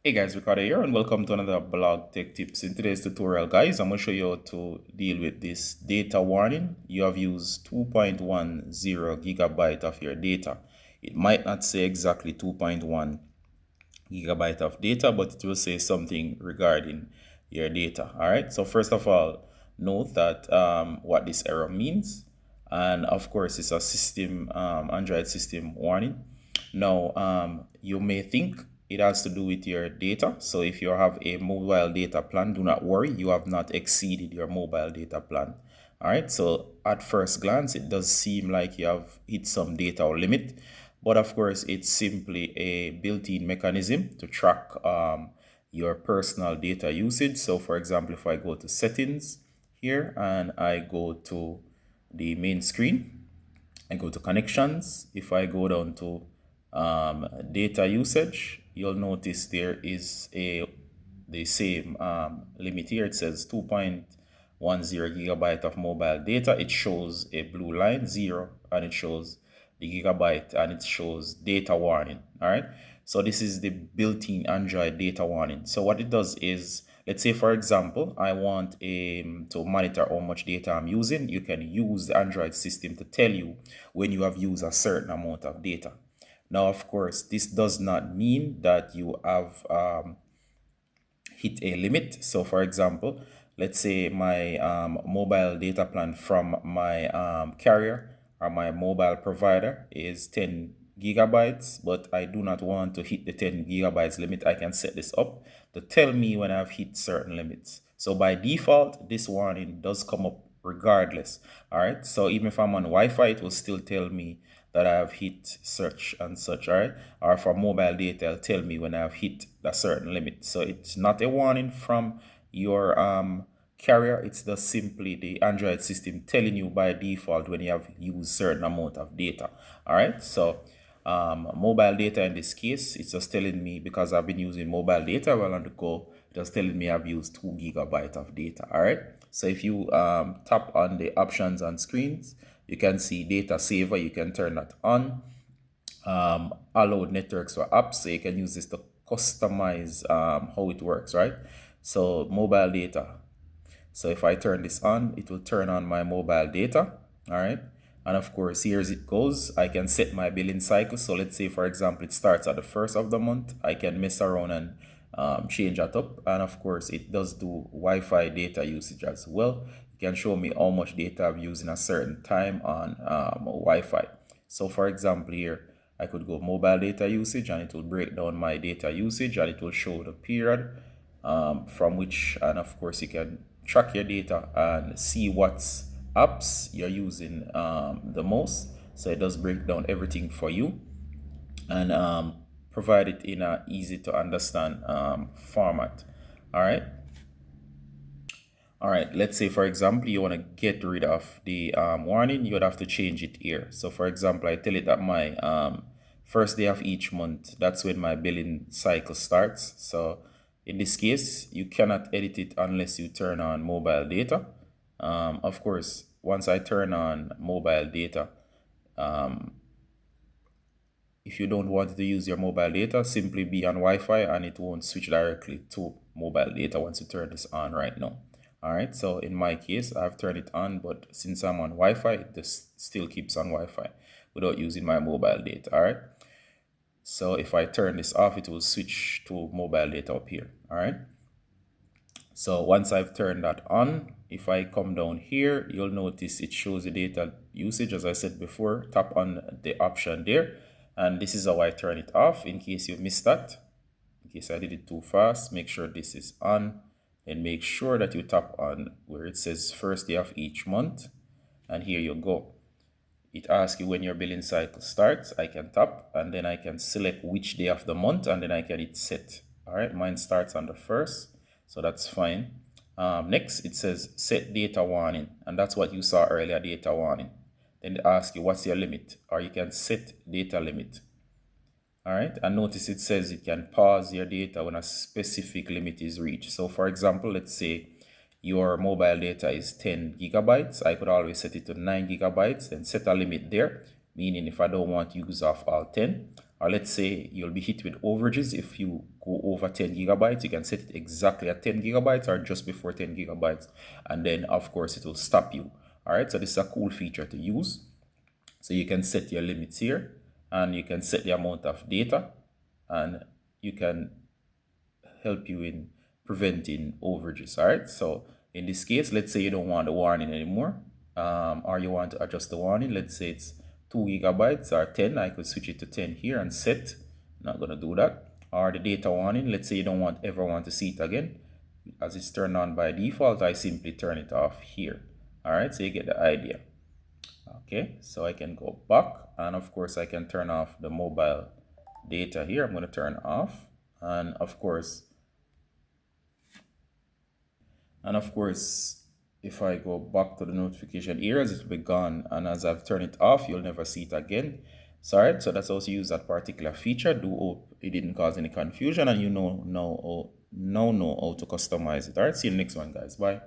Hey guys, Ricardo here and welcome to another blog tech tips. In today's tutorial guys, I'm going to show you how to deal with this data warning. You have used 2.10 gigabyte of your data. It might not say exactly 2.1 gigabyte of data, but it will say something regarding your data. All right, so first of all, note that what this error means, and of course it's a system Android system warning. Now you may think it has to do with your data. So if you have a mobile data plan, do not worry, you have not exceeded your mobile data plan. All right, so at first glance it does seem like you have hit some data limit, but of course it's simply a built-in mechanism to track your personal data usage. So for example, if I go to settings here and I go to the main screen, I go to connections. If I go down to data usage, you'll notice there is the same limit here. It says 2.10 gigabyte of mobile data. It shows a blue line 0 and it shows the gigabyte and it shows data warning. All right, so this is the built-in Android data warning. So what it does is, let's say for example I want to monitor how much data I'm using. You can use the Android system to tell you when you have used a certain amount of data. Now of course this does not mean that you have hit a limit. So for example, let's say my mobile data plan from my carrier or my mobile provider is 10 gigabytes, but I do not want to hit the 10 gigabytes limit. I can set this up to tell me when I've hit certain limits. So by default, this warning does come up regardless. All right, so even if I'm on Wi-Fi, it will still tell me that I have hit such and such. All right, or for mobile data, it'll tell me when I've hit a certain limit. So it's not a warning from your carrier. It's just simply the Android system telling you by default when you have used certain amount of data. All right, so mobile data in this case, it's just telling me because I've been using mobile data while on the go, just telling me I've used 2 gigabytes of data. All right, so if you tap on the options on screens, you can see data saver. You can turn that on. Allowed networks for apps, so you can use this to customize how it works, right? So mobile data, so if I turn this on, it will turn on my mobile data. All right, and of course here as it goes, I can set my billing cycle. So let's say for example it starts at the first of the month. I can mess around and change that up, and of course it does do Wi-Fi data usage as well. It can show me how much data I've used in a certain time on Wi-Fi. So for example here, I could go mobile data usage and it will break down my data usage and it will show the period from which, and of course you can track your data and see what's apps you're using the most. So it does break down everything for you and provide it in a easy to understand format. All right, let's say for example you want to get rid of the warning. You would have to change it here. So for example, I tell it that my first day of each month, that's when my billing cycle starts. So in this case, you cannot edit it unless you turn on mobile data. Of course, once I turn on mobile data, if you don't want to use your mobile data, simply be on Wi-Fi and it won't switch directly to mobile data once you turn this on right now. All right, so in my case, I've turned it on, but since I'm on Wi-Fi, this still keeps on Wi-Fi without using my mobile data. All right, so if I turn this off, it will switch to mobile data up here. All right, so once I've turned that on, if I come down here, you'll notice it shows the data usage. As I said before, tap on the option there, and this is how I turn it off in case you missed that. In case I did it too fast, make sure this is on and make sure that you tap on where it says first day of each month, and here you go. It asks you when your billing cycle starts. I can tap and then I can select which day of the month and then I can hit set. All right, mine starts on the first, so that's fine. Next, it says set data warning, and that's what you saw earlier, data warning. Then they ask you what's your limit, or you can set data limit. All right, and notice it says it can pause your data when a specific limit is reached. So for example, let's say your mobile data is 10 gigabytes. I could always set it to 9 gigabytes and set a limit there, meaning if I don't want to use off all 10, Or let's say you'll be hit with overages if you go over 10 gigabytes. You can set it exactly at 10 gigabytes or just before 10 gigabytes. And then, of course, it will stop you. All right, so this is a cool feature to use. So you can set your limits here, and you can set the amount of data, and you can help you in preventing overages. All right, so in this case, let's say you don't want the warning anymore, or you want to adjust the warning. Let's say it's 2 gigabytes or 10. I could switch it to 10 here and set. Not gonna do that. Or the data warning, let's say you don't ever want to see it again. As it's turned on by default, I simply turn it off here. All right, so you get the idea. Okay, so I can go back, and of course I can turn off the mobile data here. I'm going to turn off, and of course if I go back to the notification areas, it will be gone, and as I've turned it off, you'll never see it again. Sorry, so that's how to use that particular feature. Do hope it didn't cause any confusion, and you know how to customize it. All right, see you in the next one, guys. Bye.